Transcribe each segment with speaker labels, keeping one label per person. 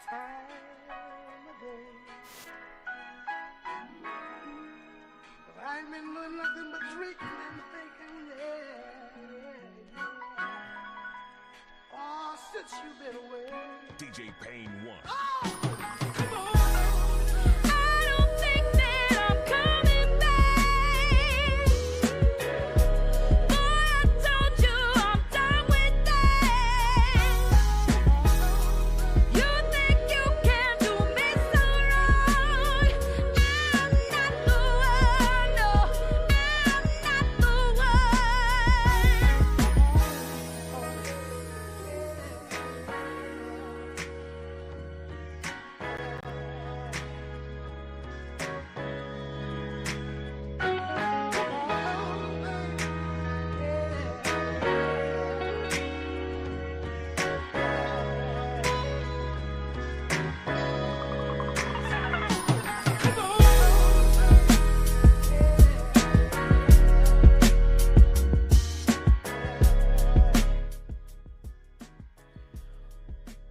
Speaker 1: time of day. But I ain't been doing nothing but drinking and thinking, yeah. Oh, since you've been away.
Speaker 2: DJ Payne 1.
Speaker 1: Oh, come on.
Speaker 3: I don't think that I'm coming back. Boy, I told you I'm done with that. You think you can do me so wrong? I'm not the one, no, I'm not the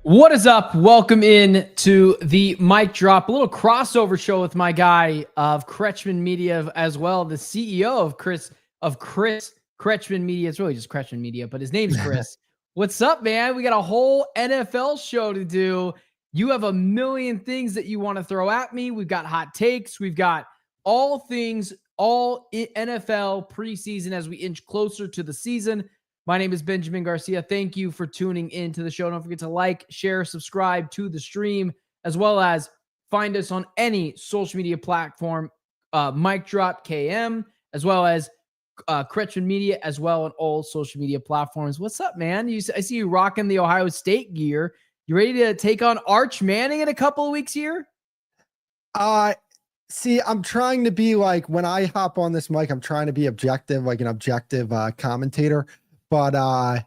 Speaker 4: What is up? Welcome in to the Mic Drop, a little crossover show with my guy of Kretschman Media as well, the CEO of Kris Kretschman Media. It's really just Kretschman Media, but his name's Kris. What's up, man? We got a whole NFL show to do. You have a million things that you want to throw at me. We've got hot takes. We've got all things, all NFL preseason as we inch closer to the season. My name is Benjamin Garcia. Thank you for tuning into the show. Don't forget to like, share, subscribe to the stream, as well as find us on any social media platform, Mic Drop KM, as well as Kretschman Media, as well on all social media platforms. What's up, man? I see you rocking the Ohio State gear. You ready to take on Arch Manning in a couple of weeks here?
Speaker 5: See, I'm trying to be like, when I hop on this mic, I'm trying to be objective, like an objective commentator. But I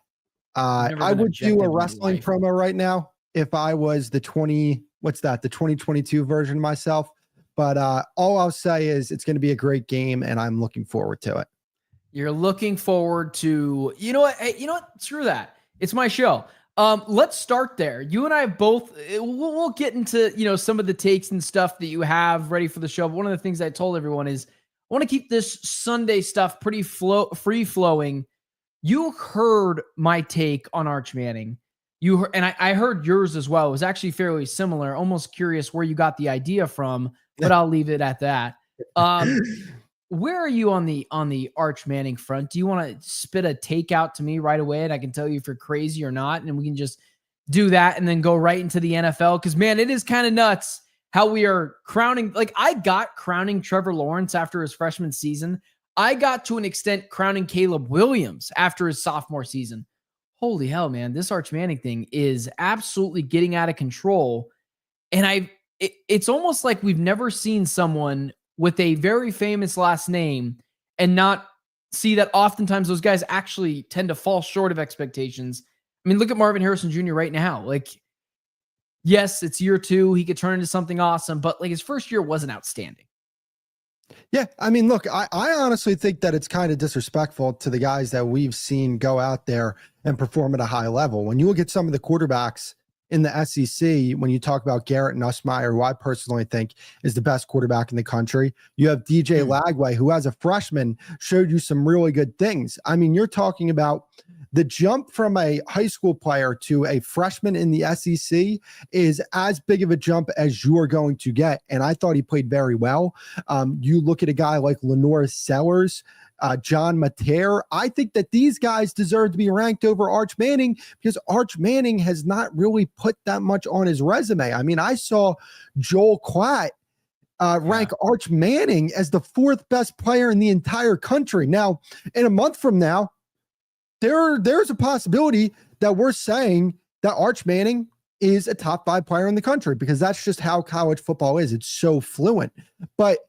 Speaker 5: would do a wrestling promo right now if I was the 2022 version of myself. But all I'll say is it's going to be a great game, and I'm looking forward to it.
Speaker 4: You're looking forward to, you know what? Hey, you know what? Screw that. It's my show. Let's start there. You and I both, we'll get into, some of the takes and stuff that you have ready for the show. But one of the things I told everyone is I want to keep this Sunday stuff pretty free flowing. You heard my take on Arch Manning. I heard yours as well. It was actually fairly similar. Almost curious where you got the idea from, but I'll leave it at that. Where are you on the Arch Manning front? Do you want to spit a take out to me right away, and I can tell you if you're crazy or not, and we can just do that and then go right into the NFL? Because, man, it is kind of nuts how we are crowning. Like, I got crowning Trevor Lawrence after his freshman season. I got to an extent crowning Caleb Williams after his sophomore season. Holy hell, man. This Arch Manning thing is absolutely getting out of control. And it's almost like we've never seen someone with a very famous last name and not see that oftentimes those guys actually tend to fall short of expectations. I mean, look at Marvin Harrison Jr. right now. Like, yes, it's year 2. He could turn into something awesome, but like his first year wasn't outstanding.
Speaker 5: Yeah, I mean, look, I honestly think that it's kind of disrespectful to the guys that we've seen go out there and perform at a high level. When you look at some of the quarterbacks in the SEC, when you talk about Garrett Nussmeier, who I personally think is the best quarterback in the country, you have DJ Lagway, who as a freshman showed you some really good things. I mean, you're talking about the jump from a high school player to a freshman in the SEC is as big of a jump as you are going to get. And I thought he played very well. You look at a guy like Lenore Sellers, John Mater. I think that these guys deserve to be ranked over Arch Manning because Arch Manning has not really put that much on his resume. I mean, I saw Joel Klatt rank Arch Manning as the 4th best player in the entire country. Now, in a month from now, there's a possibility that we're saying that Arch Manning is a top 5 player in the country because that's just how college football is. It's so fluent. But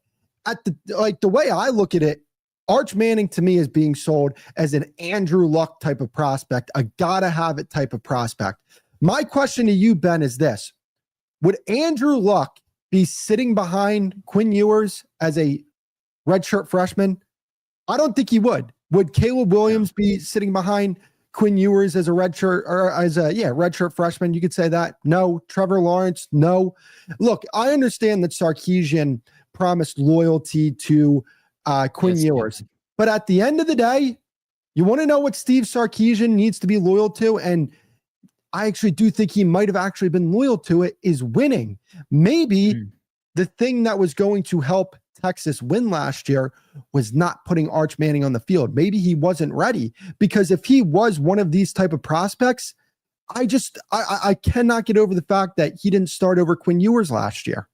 Speaker 5: the way I look at it, Arch Manning to me is being sold as an Andrew Luck type of prospect, a gotta have it type of prospect. My question to you, Ben, is this: would Andrew Luck be sitting behind Quinn Ewers as a redshirt freshman? I don't think he would. Would Caleb Williams be sitting behind Quinn Ewers as a redshirt or as a redshirt freshman? You could say that. No. Trevor Lawrence? No. Look, I understand that Sarkisian promised loyalty to Quinn Ewers, but at the end of the day, you want to know what Steve Sarkisian needs to be loyal to, and I actually do think he might have actually been loyal to it, is winning. Maybe the thing that was going to help Texas win last year was not putting Arch Manning on the field. Maybe he wasn't ready, because if he was one of these type of prospects, I cannot get over the fact that he didn't start over Quinn Ewers last year.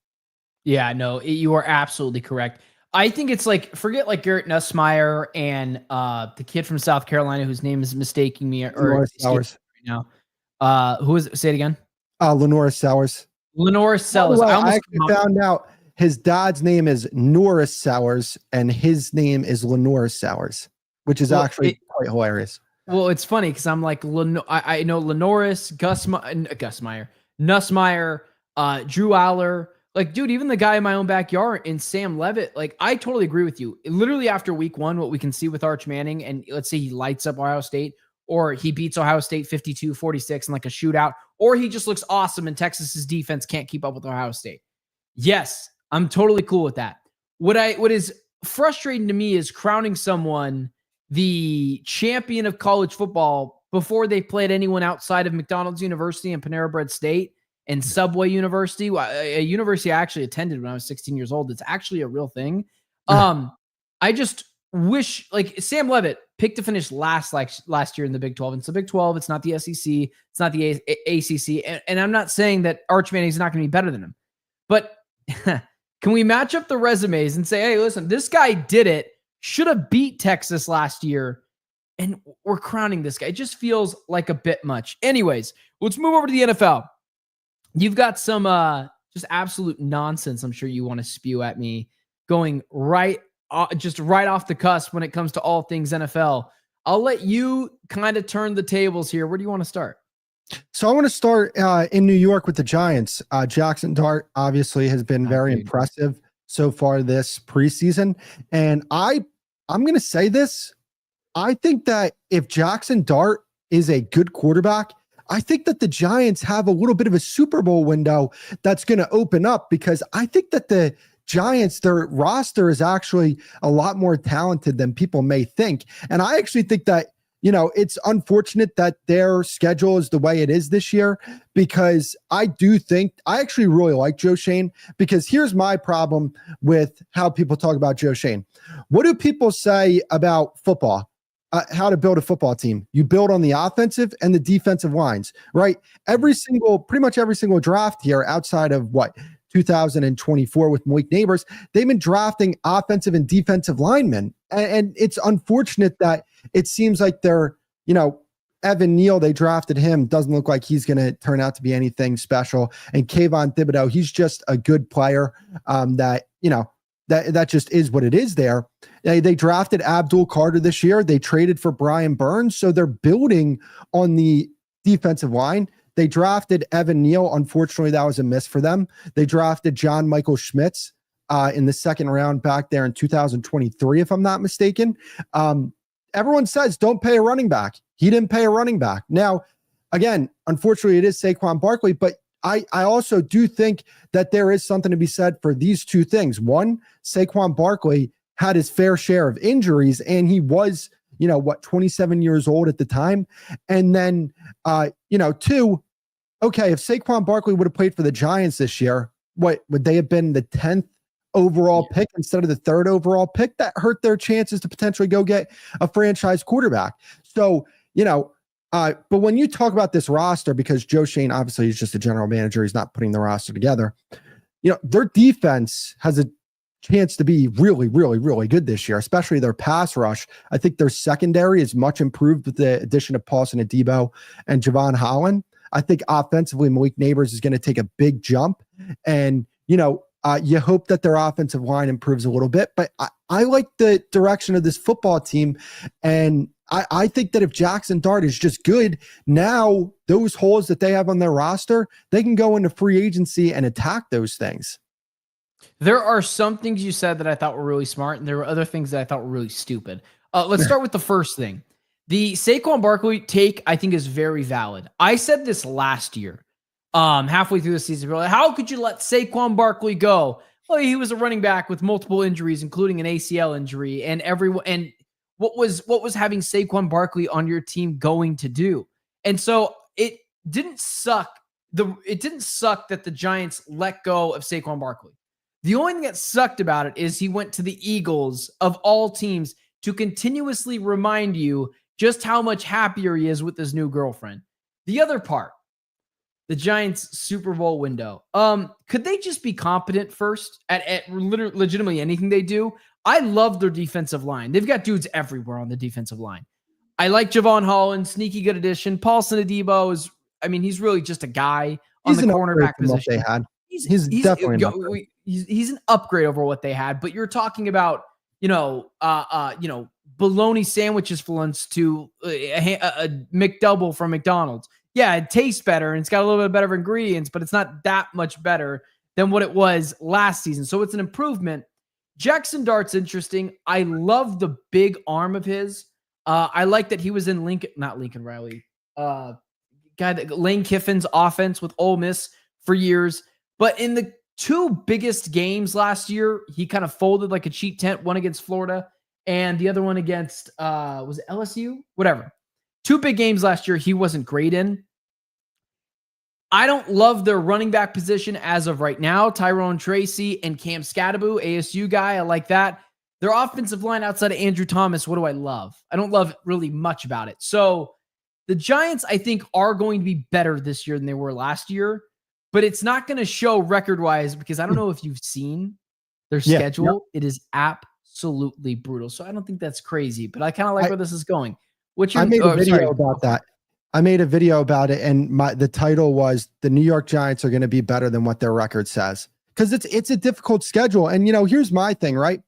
Speaker 4: Yeah, no, you are absolutely correct. I think it's like, forget like Garrett Nussmeier and the kid from South Carolina whose name is mistaking me or
Speaker 5: Sowers
Speaker 4: right now. Who is it? Say it again.
Speaker 5: Lenoris Sowers.
Speaker 4: Lenoris Sowers.
Speaker 5: I actually found out his dad's name is Norris Sowers and his name is Lenoris Sowers, which is actually quite hilarious.
Speaker 4: Well, it's funny because I'm like, I know Lenoris, Nussmeier, Drew Aller. Like, dude, even the guy in my own backyard in Sam Levitt, like, I totally agree with you. Literally after week one, what we can see with Arch Manning, and let's say he lights up Ohio State, or he beats Ohio State 52-46 in like a shootout, or he just looks awesome and Texas's defense can't keep up with Ohio State. Yes, I'm totally cool with that. What is frustrating to me is crowning someone the champion of college football before they played anyone outside of McDonald's University and Panera Bread State and Subway University, a university I actually attended when I was 16 years old. It's actually a real thing. I just wish, like, Sam Levitt picked to finish last year in the Big 12. It's the Big 12. It's not the SEC. It's not the ACC. And I'm not saying that Arch Manning is not going to be better than him. But can we match up the resumes and say, hey, listen, this guy did it, should have beat Texas last year, and we're crowning this guy. It just feels like a bit much. Anyways, let's move over to the NFL. You've got some just absolute nonsense I'm sure you want to spew at me going right off the cusp when it comes to all things NFL. I'll let you kind of turn the tables here. Where do you want to start?
Speaker 5: So I want to start in New York with the Giants. Jackson Dart obviously has been very impressive so far this preseason. And I'm going to say this. I think that if Jackson Dart is a good quarterback, I think that the Giants have a little bit of a Super Bowl window that's going to open up, because I think that the Giants, their roster is actually a lot more talented than people may think. And I actually think that, it's unfortunate that their schedule is the way it is this year, because I actually really like Joe Shane, because here's my problem with how people talk about Joe Shane. What do people say about football? How to build a football team. You build on the offensive and the defensive lines, right? Pretty much every single draft here outside of 2024 with Malik Neighbors, they've been drafting offensive and defensive linemen. And it's unfortunate that it seems like they're, Evan Neal, they drafted him, doesn't look like he's going to turn out to be anything special. And Kayvon Thibodeau, he's just a good player that just is what it is there. They drafted Abdul Carter this year. They traded for Brian Burns. So they're building on the defensive line. They drafted Evan Neal. Unfortunately, that was a miss for them. They drafted John Michael Schmitz in the second round back there in 2023, if I'm not mistaken. Everyone says don't pay a running back. He didn't pay a running back. Now, again, unfortunately, it is Saquon Barkley, but I also do think that there is something to be said for these two things. One, Saquon Barkley had his fair share of injuries, and he was, 27 years old at the time. And then, two, okay, if Saquon Barkley would have played for the Giants this year, would they have been the 10th overall pick instead of the 3rd overall pick? That hurt their chances to potentially go get a franchise quarterback. So, but when you talk about this roster, because Joe Shane obviously is just a general manager, he's not putting the roster together. Their defense has a chance to be really, really, really good this year, especially their pass rush. I think their secondary is much improved with the addition of Paulson Adebo and Javon Holland. I think offensively, Malik Neighbors is going to take a big jump, and you hope that their offensive line improves a little bit. But I like the direction of this football team, and I think that if Jackson Dart is just good, now those holes that they have on their roster, they can go into free agency and attack those things.
Speaker 4: There are some things you said that I thought were really smart, and there were other things that I thought were really stupid. Let's start with the first thing. The Saquon Barkley take, I think, is very valid. I said this last year, halfway through the season. Like, how could you let Saquon Barkley go? Well, he was a running back with multiple injuries, including an ACL injury, and what was having Saquon Barkley on your team going to do? And so it didn't suck. It didn't suck that the Giants let go of Saquon Barkley. The only thing that sucked about it is he went to the Eagles of all teams to continuously remind you just how much happier he is with his new girlfriend. The other part, the Giants Super Bowl window. Could they just be competent first at legitimately anything they do? I love their defensive line. They've got dudes everywhere on the defensive line. I like Javon Holland, sneaky good addition. Paulson Adebo is, he's really just a guy on the cornerback position.
Speaker 5: They had. He's definitely
Speaker 4: he's an upgrade over what they had. But you're talking about, bologna sandwiches for lunch to a McDouble from McDonald's. Yeah, it tastes better and it's got a little bit better ingredients, but it's not that much better than what it was last season. So it's an improvement. Jackson Dart's interesting. I love the big arm of his. I like that he was in Lane Kiffin's offense with Ole Miss for years. But in the two biggest games last year, he kind of folded like a cheap tent, one against Florida and the other one against, was it LSU? Whatever. Two big games last year he wasn't great in. I don't love their running back position as of right now. Tyrone Tracy and Cam Scatterbu, ASU guy, I like that. Their offensive line outside of Andrew Thomas, what do I love? I don't love really much about it. So the Giants, I think, are going to be better this year than they were last year, but it's not going to show record-wise because I don't know if you've seen their schedule. Yep. It is absolutely brutal. So I don't think that's crazy, but I kind of like where this is going.
Speaker 5: I made a video about that. I made a video about it, and the title was "The New York Giants are going to be better than what their record says," because it's a difficult schedule. And here's my thing, right?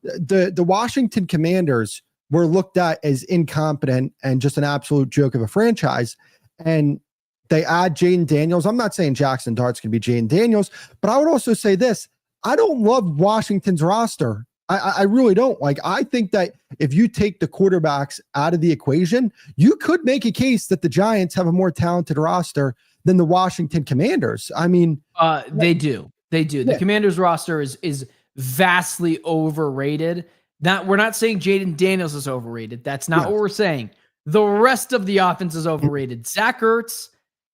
Speaker 5: The Washington Commanders were looked at as incompetent and just an absolute joke of a franchise, and they add Jaden Daniels. I'm not saying Jackson Dart's going to be Jaden Daniels, but I would also say this: I don't love Washington's roster. I really don't. I think that if you take the quarterbacks out of the equation, you could make a case that the Giants have a more talented roster than the Washington Commanders.
Speaker 4: They do. The Commanders roster is vastly overrated. We're not saying Jaden Daniels is overrated. That's not what we're saying. The rest of the offense is overrated. Zach Ertz,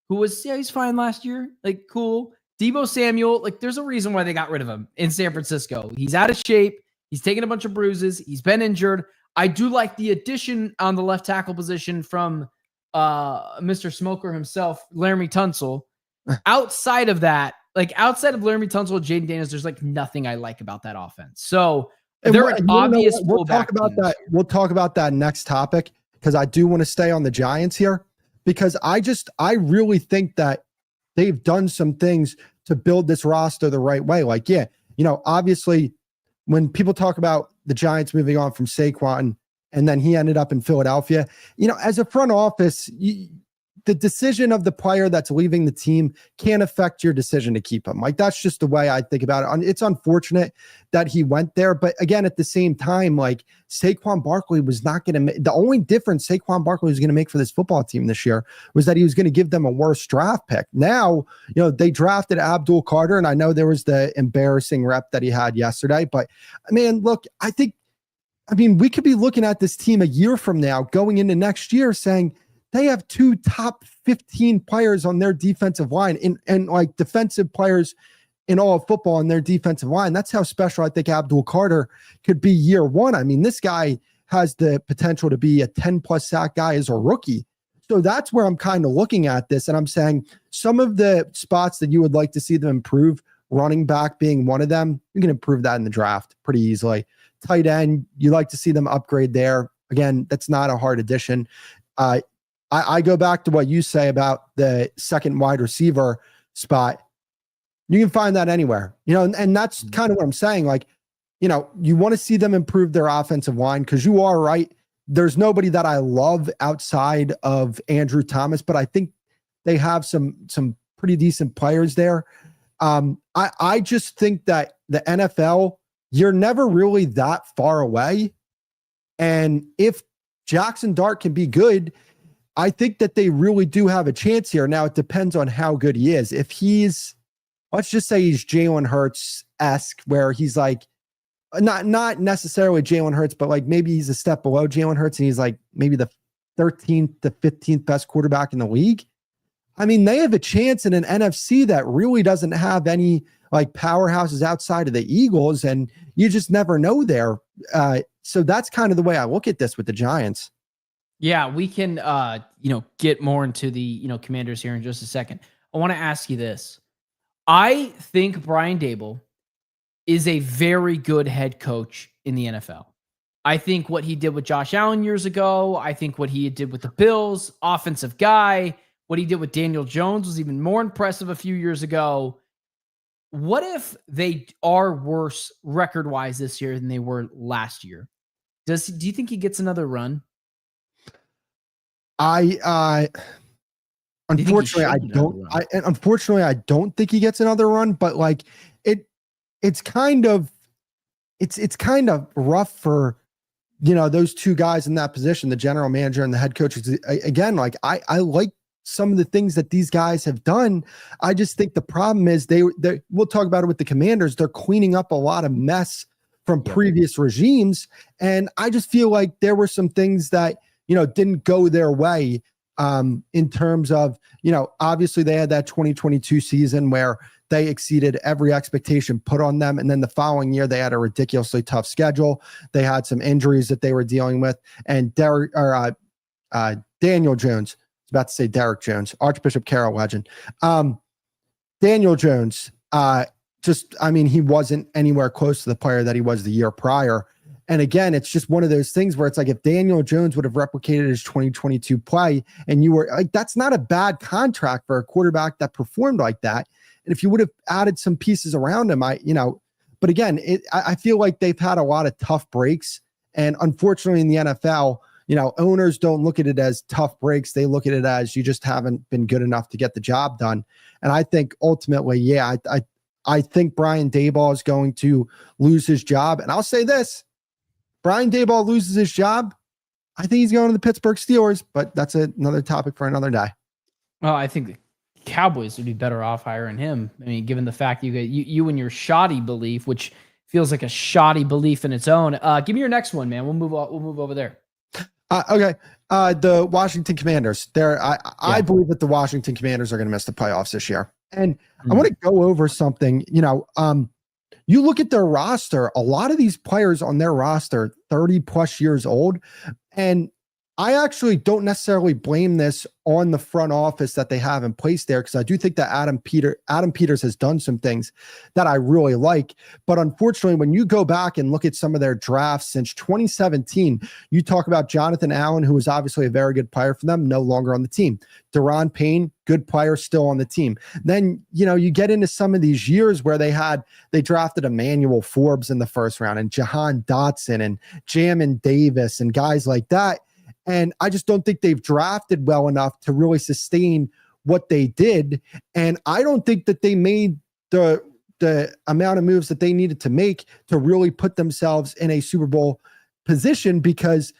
Speaker 4: who was, he's fine last year. Cool. Deebo Samuel, there's a reason why they got rid of him in San Francisco. He's out of shape. He's taken a bunch of bruises. He's been injured. I do like the addition on the left tackle position from Mr. Smoker himself, Laramie Tunsil. Outside of that, outside of Laramie Tunsil and Jaden Daniels, there's nothing I like about that offense. So they're an obvious
Speaker 5: we'll talk about that. We'll talk about that next topic because I do want to stay on the Giants here because I really think that they've done some things to build this roster the right way. Obviously, when people talk about the Giants moving on from Saquon and then he ended up in Philadelphia, as a front office, the decision of the player that's leaving the team can't affect your decision to keep him. That's just the way I think about it. It's unfortunate that he went there, but again, at the same time, Saquon Barkley was not going to the only difference Saquon Barkley was going to make for this football team this year was that he was going to give them a worse draft pick. Now, they drafted Abdul Carter, and I know there was the embarrassing rep that he had yesterday, but man, look, we could be looking at this team a year from now going into next year saying, they have two top 15 players on their defensive line and defensive players in all of football on their defensive line. That's how special I think Abdul Carter could be year one. This guy has the potential to be a 10+ sack guy as a rookie. So that's where I'm kind of looking at this. And I'm saying some of the spots that you would like to see them improve, running back being one of them, you can improve that in the draft pretty easily. Tight end, you like to see them upgrade there. Again, that's not a hard addition. I go back to what you say about the second wide receiver spot. You can find that anywhere, and that's kind of what I'm saying. You want to see them improve their offensive line because you are right. There's nobody that I love outside of Andrew Thomas, but I think they have some pretty decent players there. I just think that the NFL, you're never really that far away. And if Jackson Dart can be good, I think that they really do have a chance here. Now, it depends on how good he is. If he's, let's just say he's Jalen Hurts-esque, where he's like, not necessarily Jalen Hurts, but like maybe he's a step below Jalen Hurts and he's like maybe the 13th to 15th best quarterback in the league. I mean, they have a chance in an NFC that really doesn't have any like powerhouses outside of the Eagles, and you just never know there. So that's kind of the way I look at this with the Giants.
Speaker 4: Yeah, we can, get more into the, Commanders here in just a second. I want to ask you this. I think Brian Daboll is a very good head coach in the NFL. I think what he did with Josh Allen years ago, I think what he did with the Bills, offensive guy, what he did with Daniel Jones was even more impressive a few years ago. What if they are worse record-wise this year than they were last year? Do you think he gets another run?
Speaker 5: Unfortunately, I don't. Unfortunately, I don't think he gets another run. But like it's kind of rough for those two guys in that position, the general manager and the head coach. Again, like I like some of the things that these guys have done. I just think the problem is we'll talk about it with the Commanders. They're cleaning up a lot of mess from previous regimes, and I just feel like there were some things that didn't go their way. In terms of, obviously they had that 2022 season where they exceeded every expectation put on them. And then the following year, they had a ridiculously tough schedule. They had some injuries that they were dealing with. And Daniel Jones, I was about to say Derek Jones, Archbishop Carroll legend. Daniel Jones, he wasn't anywhere close to the player that he was the year prior. And again, it's just one of those things where it's like if Daniel Jones would have replicated his 2022 play and you were like, that's not a bad contract for a quarterback that performed like that. And if you would have added some pieces around him, but again, I feel like they've had a lot of tough breaks. And unfortunately in the NFL, owners don't look at it as tough breaks. They look at it as you just haven't been good enough to get the job done. And I think ultimately, I think Brian Daboll is going to lose his job. And I'll say this. Brian Daboll loses his job, I think he's going to the Pittsburgh Steelers, but that's another topic for another day.
Speaker 4: Well, I think the Cowboys would be better off hiring him. I mean, given the fact you and your shoddy belief, which feels like a shoddy belief in its own. Give me your next one, man. We'll move over there.
Speaker 5: Okay. The Washington Commanders. I believe that the Washington Commanders are going to miss the playoffs this year. And I want to go over something, you look at their roster, a lot of these players on their roster, 30 plus years old. And I actually don't necessarily blame this on the front office that they have in place there, because I do think that Adam Peters has done some things that I really like. But unfortunately, when you go back and look at some of their drafts since 2017, you talk about Jonathan Allen, who was obviously a very good player for them, no longer on the team. Deron Payne, good player, still on the team. Then, you get into some of these years where they drafted Emmanuel Forbes in the first round and Jahan Dotson and Jamin Davis and guys like that. And I just don't think they've drafted well enough to really sustain what they did. And I don't think that they made the amount of moves that they needed to make to really put themselves in a Super Bowl position, because,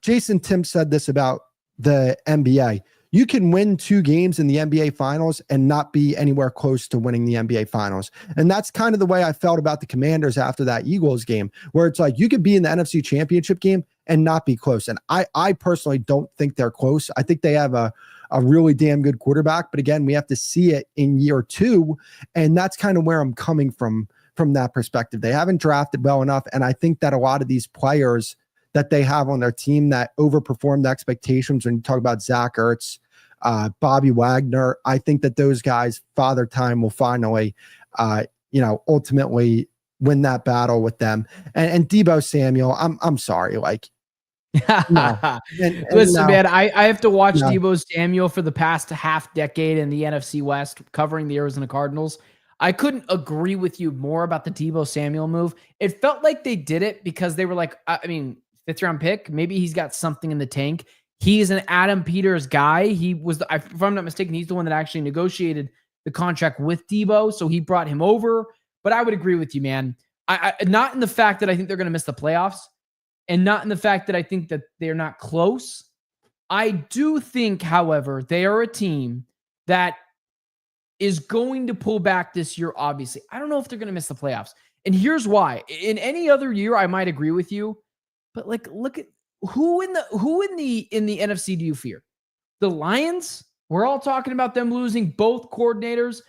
Speaker 5: Jason Tim said this about the NBA. You can win 2 games in the NBA Finals and not be anywhere close to winning the NBA Finals. And that's kind of the way I felt about the Commanders after that Eagles game, where it's like you could be in the NFC Championship game and not be close. And I personally don't think they're close. I think they have a really damn good quarterback. But again, we have to see it in year 2. And that's kind of where I'm coming from that perspective. They haven't drafted well enough. And I think that a lot of these players that they have on their team that overperformed expectations, when you talk about Zach Ertz, Bobby Wagner, I think that those guys, Father Time will finally, ultimately win that battle with them. And Deebo Samuel, I'm sorry, like, no.
Speaker 4: Listen, man, I have to watch Deebo Samuel for the past half decade in the NFC West, covering the Arizona Cardinals. I couldn't agree with you more about the Deebo Samuel move. It felt like they did it because they were like, 5th round pick, maybe he's got something in the tank. He's an Adam Peters guy. He was, if I'm not mistaken, he's the one that actually negotiated the contract with Deebo, so he brought him over. But I would agree with you, man. I not in the fact that I think they're going to miss the playoffs, and not in the fact that I think that they're not close. I do think, however, they are a team that is going to pull back this year, obviously. I don't know if they're going to miss the playoffs. And here's why. In any other year, I might agree with you, but like, look at who in the NFC do you fear? The Lions? We're all talking about them losing both coordinators.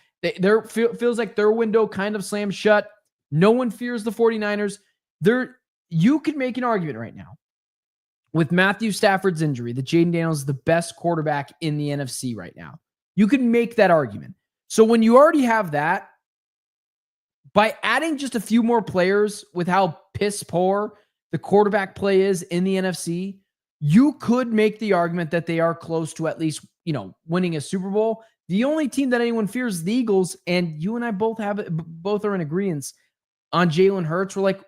Speaker 4: Feels like their window kind of slammed shut. No one fears the 49ers. You could make an argument right now with Matthew Stafford's injury that Jaden Daniels is the best quarterback in the NFC right now. You can make that argument. So when you already have that, by adding just a few more players with how piss poor the quarterback play is in the NFC, you could make the argument that they are close to at least, winning a Super Bowl. The only team that anyone fears is the Eagles, and you and I both are in agreement on Jalen Hurts. We're like,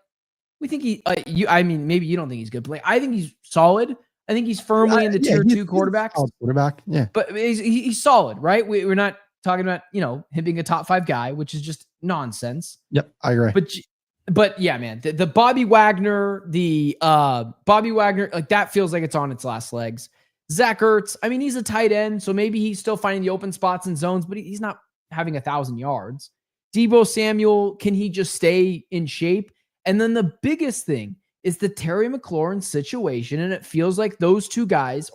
Speaker 4: we think maybe you don't think he's good, but like, I think he's solid. I think he's firmly in the tier 2 quarterbacks.
Speaker 5: Quarterback, yeah.
Speaker 4: But he's solid, right? We're not talking about, him being a top 5 guy, which is just nonsense.
Speaker 5: Yep, I agree.
Speaker 4: But yeah, man, the Bobby Wagner, like that feels like it's on its last legs. Zach Ertz, I mean, he's a tight end, so maybe he's still finding the open spots and zones, but he's not having 1,000 yards. Deebo Samuel, can he just stay in shape? And then the biggest thing is the Terry McLaurin situation, and it feels like those two guys,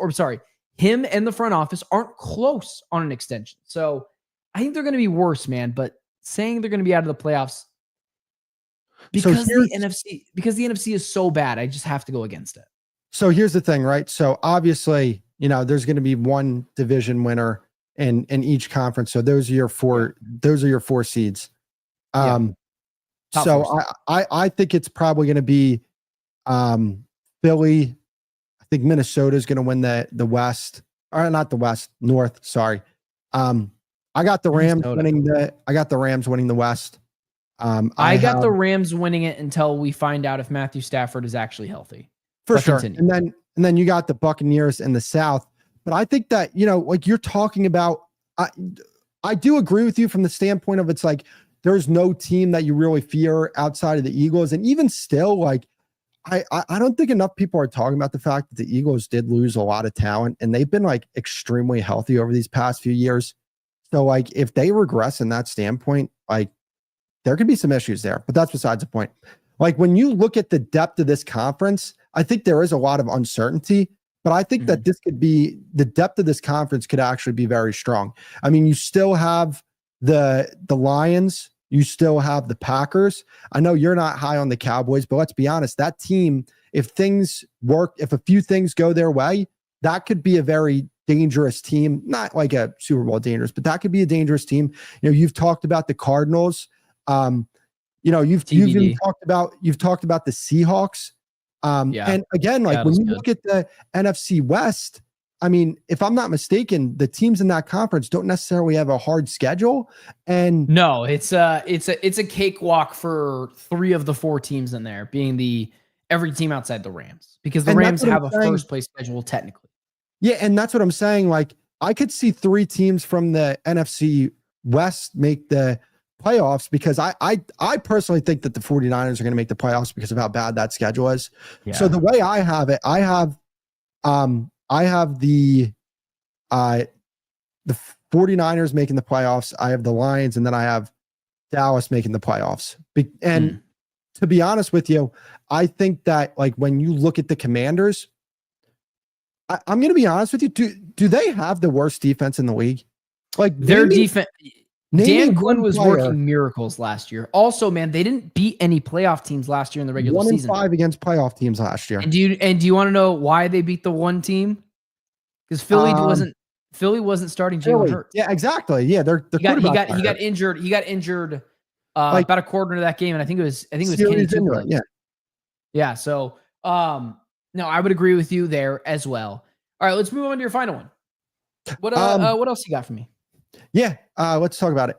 Speaker 4: him and the front office aren't close on an extension. So I think they're going to be worse, man, but saying they're going to be out of the playoffs because the NFC is so bad, I just have to go against it.
Speaker 5: So here's the thing, right? So obviously, there's going to be one division winner in each conference. So those are your four seeds. So I think it's probably going to be Philly. I think Minnesota is going to win the West, or not the West, North. Sorry. I got the Rams winning the West. I got the Rams winning it until we find out if Matthew Stafford is actually healthy. For sure. Continue. And then you got the Buccaneers in the South. But I think that, like you're talking about, I do agree with you from the standpoint of it's like there's no team that you really fear outside of the Eagles. And even still, like I don't think enough people are talking about the fact that the Eagles did lose a lot of talent and they've been like extremely healthy over these past few years. So like if they regress in that standpoint, like there could be some issues there, but that's besides the point. Like when you look at the depth of this conference, I think there is a lot of uncertainty, but I think that this could be the depth of this conference could actually be very strong. I mean, you still have the Lions, you still have the Packers. I know you're not high on the Cowboys, but let's be honest, that team, if things work, if a few things go their way, that could be a very dangerous team, not like a Super Bowl dangerous, but that could be a dangerous team. You've talked about the Cardinals. You've even talked about the Seahawks. And again, like when you look at the NFC West, I mean, if I'm not mistaken, the teams in that conference don't necessarily have a hard schedule. And
Speaker 4: no, it's a cakewalk for 3 of the 4 teams in there, being every team outside the Rams, because the Rams have a first place schedule technically.
Speaker 5: Yeah, and that's what I'm saying. Like I could see 3 teams from the NFC West make the playoffs, because I personally think that the 49ers are going to make the playoffs because of how bad that schedule is. Yeah. So the way I have it, I have the 49ers making the playoffs. I have the Lions, and then I have Dallas making the playoffs. And to be honest with you, I think that like when you look at the Commanders, I'm going to be honest with you. Do they have the worst defense in the league? Like
Speaker 4: their defense. Dan Quinn was working miracles last year. Also, man, they didn't beat any playoff teams last year in the regular season.
Speaker 5: 1-5 against playoff teams last year.
Speaker 4: And do you want to know why they beat the one team? Because Philly wasn't starting Jalen Hurts.
Speaker 5: Yeah, exactly. Yeah, he
Speaker 4: got injured. He got injured about a quarter of that game, and I think it was Kenny Tupou.
Speaker 5: Yeah.
Speaker 4: Yeah. So no, I would agree with you there as well. All right, let's move on to your final one. What else you got for me?
Speaker 5: Yeah, let's talk about it.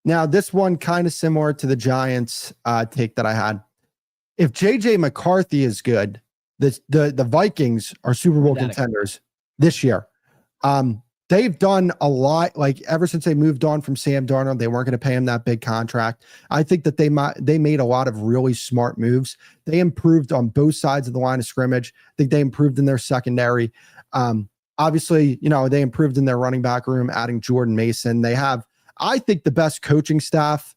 Speaker 5: Now this one kind of similar to the Giants take that I had. If JJ McCarthy is good, the Vikings are Super Bowl contenders this year. they've done a lot. Like ever since they moved on from Sam Darnold, they weren't going to pay him that big contract. I think that they made a lot of really smart moves. They improved on both sides of the line of scrimmage. I think they improved in their secondary. Obviously, they improved in their running back room, adding Jordan Mason. They have, I think, the best coaching staff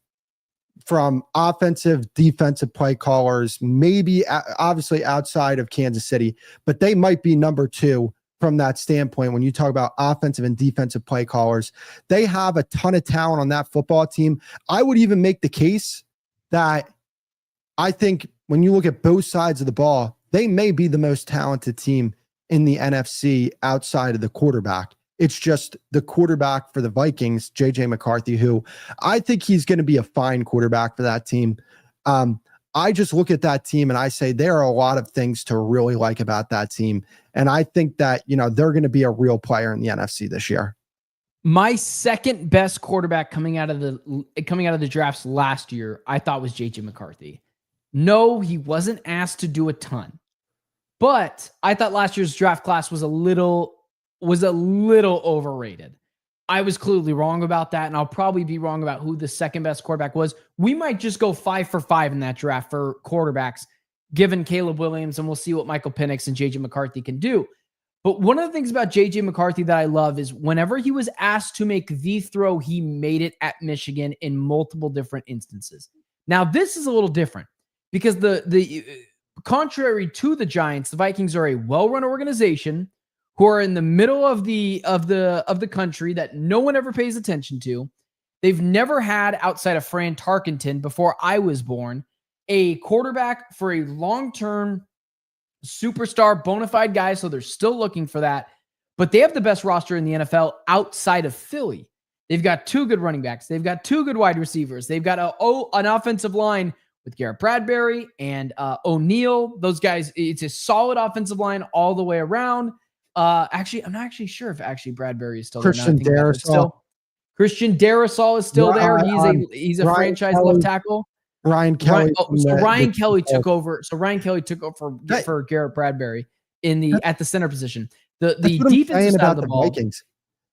Speaker 5: from offensive, defensive play callers, maybe obviously outside of Kansas City, but they might be number 2 from that standpoint. When you talk about offensive and defensive play callers, they have a ton of talent on that football team. I would even make the case that I think when you look at both sides of the ball, they may be the most talented team in the NFC outside of the quarterback. It's just the quarterback for the Vikings, JJ McCarthy, who I think he's going to be a fine quarterback for that team. I just look at that team and I say there are a lot of things to really like about that team. And I think that, they're going to be a real player in the NFC this year.
Speaker 4: My second best quarterback coming out of the drafts last year, I thought was JJ McCarthy. No, he wasn't asked to do a ton, but I thought last year's draft class was a little overrated. I was clearly wrong about that, and I'll probably be wrong about who the second best quarterback was. We might just go 5 for 5 in that draft for quarterbacks, given Caleb Williams, and we'll see what Michael Penix and JJ McCarthy can do. But one of the things about JJ McCarthy that I love is whenever he was asked to make the throw, he made it at Michigan in multiple different instances. Now, this is a little different because the contrary to the Giants, the Vikings are a well-run organization who are in the middle of the country that no one ever pays attention to. They've never had, outside of Fran Tarkenton before I was born, a quarterback for a long-term superstar bona fide guy, so they're still looking for that. But they have the best roster in the NFL outside of Philly. They've got 2 good running backs. They've got 2 good wide receivers. They've got an offensive line with Garrett Bradbury and O'Neal. Those guys, it's a solid offensive line all the way around. Actually, I'm not actually sure if Bradbury is still
Speaker 5: Christian
Speaker 4: there. Christian Darrisaw is still there. He's a franchise left tackle.
Speaker 5: Ryan Kelly.
Speaker 4: Ryan Kelly took over. So Ryan Kelly took over for Garrett Bradbury at the center position. The defensive side of the ball.
Speaker 5: Vikings.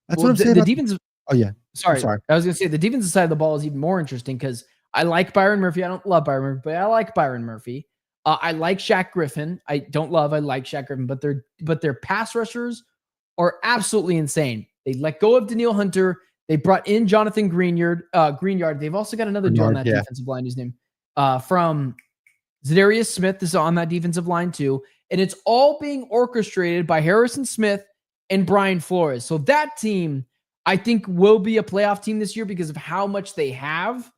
Speaker 5: That's what I'm saying.
Speaker 4: The defensive.
Speaker 5: Oh yeah.
Speaker 4: Sorry. I was going to say the defensive side of the ball is even more interesting because I like Byron Murphy. I don't love Byron Murphy, but I like Byron Murphy. I like Shaq Griffin. I like Shaq Griffin, but their pass rushers are absolutely insane. They let go of Daniil Hunter. They brought in Jonathan Greenyard. They've also got another dude on that defensive line whose name from Zadarius Smith is on that defensive line too. And it's all being orchestrated by Harrison Smith and Brian Flores. So that team, I think, will be a playoff team this year because of how much they have.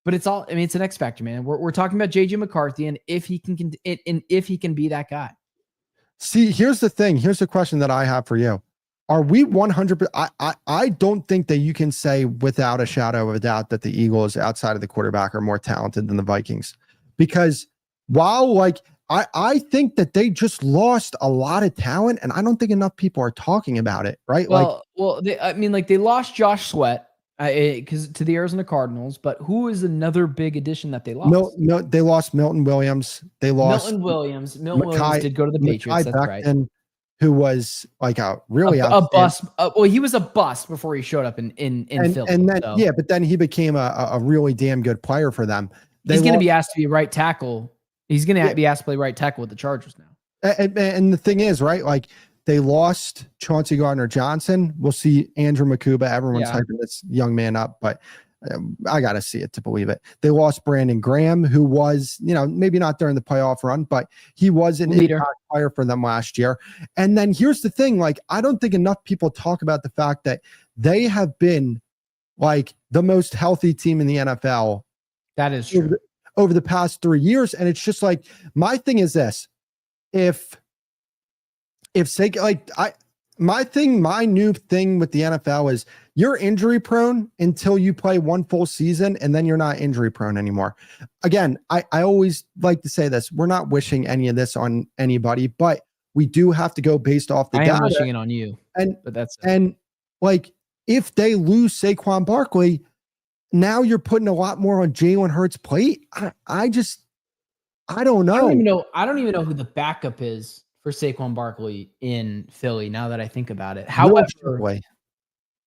Speaker 4: But it's an X factor, man. We're talking about JJ McCarthy and if he can be that guy.
Speaker 5: See, here's the thing. Here's the question that I have for you. Are we 100? I don't think that you can say without a shadow of a doubt that the Eagles outside of the quarterback are more talented than the Vikings, because while I think that they just lost a lot of talent, and I don't think enough people are talking about it. Right?
Speaker 4: They lost Josh Sweat. Because to the Arizona Cardinals, but who is another big addition that they lost?
Speaker 5: No, they lost Milton Williams. They lost
Speaker 4: Milton Williams did go to the Patriots. That's right.
Speaker 5: Who was like a
Speaker 4: bust. He was a bust before he showed up in Philly.
Speaker 5: And then but then he became a really damn good player for them.
Speaker 4: He's going to be asked to be right tackle. He's going to be asked to play right tackle with the Chargers now.
Speaker 5: And the thing is, right, like they lost Chauncey Gardner-Johnson. We'll see Andrew Makuba. Everyone's hyping this young man up, but I got to see it to believe it. They lost Brandon Graham, who was, maybe not during the playoff run, but he was an impact player for them last year. And then here's the thing. I don't think enough people talk about the fact that they have been the most healthy team in the NFL.
Speaker 4: That is true.
Speaker 5: Over the past 3 years. And it's just my thing is this, my new thing with the NFL is you're injury prone until you play one full season, and then you're not injury prone anymore. Again, I always like to say this. We're not wishing any of this on anybody, but we do have to go based off the data.
Speaker 4: I am wishing it on you.
Speaker 5: If they lose Saquon Barkley, now you're putting a lot more on Jalen Hurts' plate. I don't know.
Speaker 4: I don't even know who the backup is for Saquon Barkley in Philly, now that I think about it. However,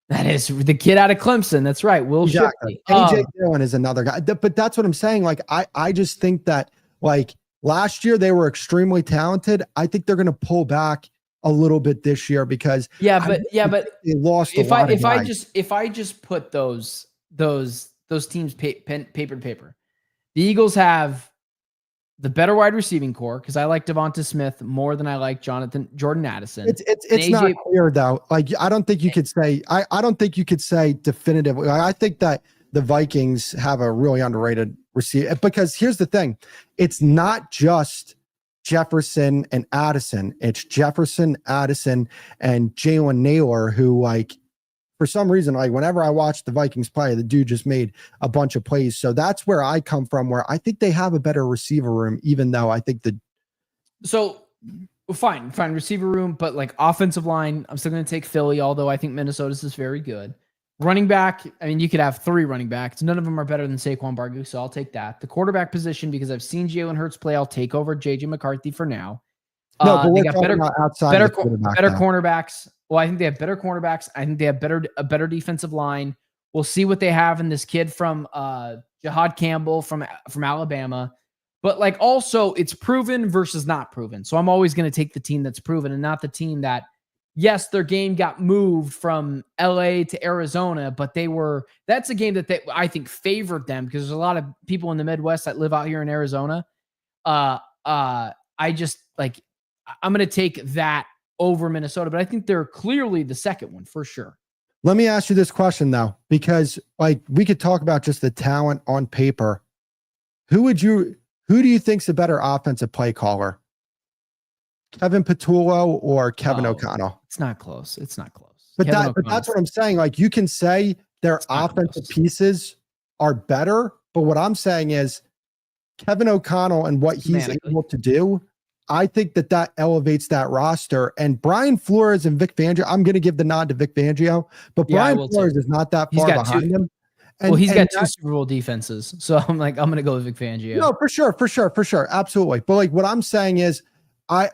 Speaker 4: That is the kid out of Clemson. That's right. Will
Speaker 5: Exactly.
Speaker 4: Shipley.
Speaker 5: AJ Dillon is another guy. But that's what I'm saying. Like, I just think that, like, last year they were extremely talented. I think they're going to pull back a little bit this year because
Speaker 4: but
Speaker 5: they lost
Speaker 4: if
Speaker 5: a lot of
Speaker 4: I
Speaker 5: guys.
Speaker 4: if I just put those teams paper to paper, the Eagles have the better wide receiving core because I like Devonta Smith more than I like Jordan Addison.
Speaker 5: It's not clear though. Like, I don't think you could say I don't think you could say definitively. I think that the Vikings have a really underrated receiver because here's the thing. It's not just Jefferson and Addison. It's Jefferson, Addison, and Jalen Naylor, who, like, for some reason, like, whenever I watch the Vikings play, the dude just made a bunch of plays. So that's where I come from, where I think they have a better receiver room, even though I think
Speaker 4: fine receiver room, but like offensive line, I'm still going to take Philly, although I think Minnesota's is very good. Running back, I mean, you could have 3 running backs. None of them are better than Saquon Barkley, so I'll take that. The quarterback position, because I've seen Jalen Hurts play, I'll take over JJ McCarthy for now.
Speaker 5: no, but
Speaker 4: They
Speaker 5: we're
Speaker 4: got
Speaker 5: talking about outside of the quarterback now.
Speaker 4: cornerbacks. Well, I think they have better cornerbacks. I think they have a better defensive line. We'll see what they have in this kid from Jahad Campbell from Alabama. But, like, also it's proven versus not proven. So I'm always going to take the team that's proven and not the team that, yes, their game got moved from LA to Arizona, but that's a game that I think favored them because there's a lot of people in the Midwest that live out here in Arizona. I just, like, I'm going to take that over Minnesota, but I think they're clearly the second one for sure.
Speaker 5: Let me ask you this question though, because, like, we could talk about just the talent on paper. Who do you think's a better offensive play caller? Kevin Patullo or Kevin O'Connell?
Speaker 4: It's not close.
Speaker 5: But that's what I'm saying. Like, you can say their offensive pieces are better, but what I'm saying is Kevin O'Connell and what he's able to do, I think that elevates that roster. And Brian Flores and Vic Fangio, I'm going to give the nod to Vic Fangio, but Brian Flores is not that far behind him.
Speaker 4: He's got 2 Super Bowl defenses. So I'm going to go with Vic Fangio.
Speaker 5: No, for sure. Absolutely. But, like, what I'm saying is I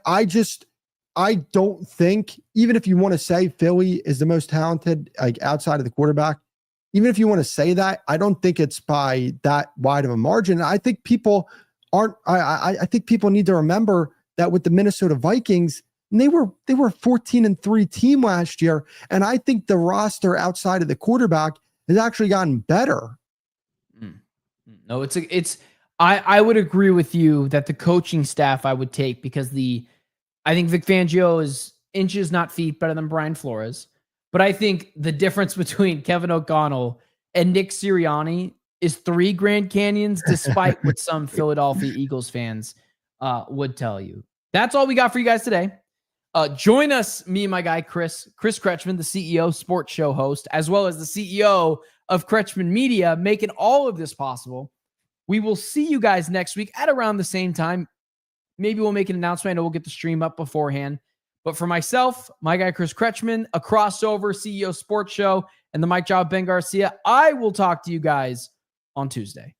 Speaker 5: don't think, even if you want to say Philly is the most talented, like, outside of the quarterback, even if you want to say that, I don't think it's by that wide of a margin. I think people I think people need to remember that with the Minnesota Vikings, they were 14-3 team last year. And I think the roster outside of the quarterback has actually gotten better.
Speaker 4: No, I would agree with you that the coaching staff I would take because I think Vic Fangio is inches, not feet, better than Brian Flores. But I think the difference between Kevin O'Connell and Nick Sirianni is 3 Grand Canyons, despite what some Philadelphia Eagles fans would tell you. That's all we got for you guys today. Join us, me and my guy, Kris Kretschman, the CEO, sports show host, as well as the CEO of Kretschman Media, making all of this possible. We will see you guys next week at around the same time. Maybe we'll make an announcement. I know we'll get the stream up beforehand. But for myself, my guy, Kris Kretschman, a crossover CEO sports show, and the mic job, Ben Garcia, I will talk to you guys on Tuesday.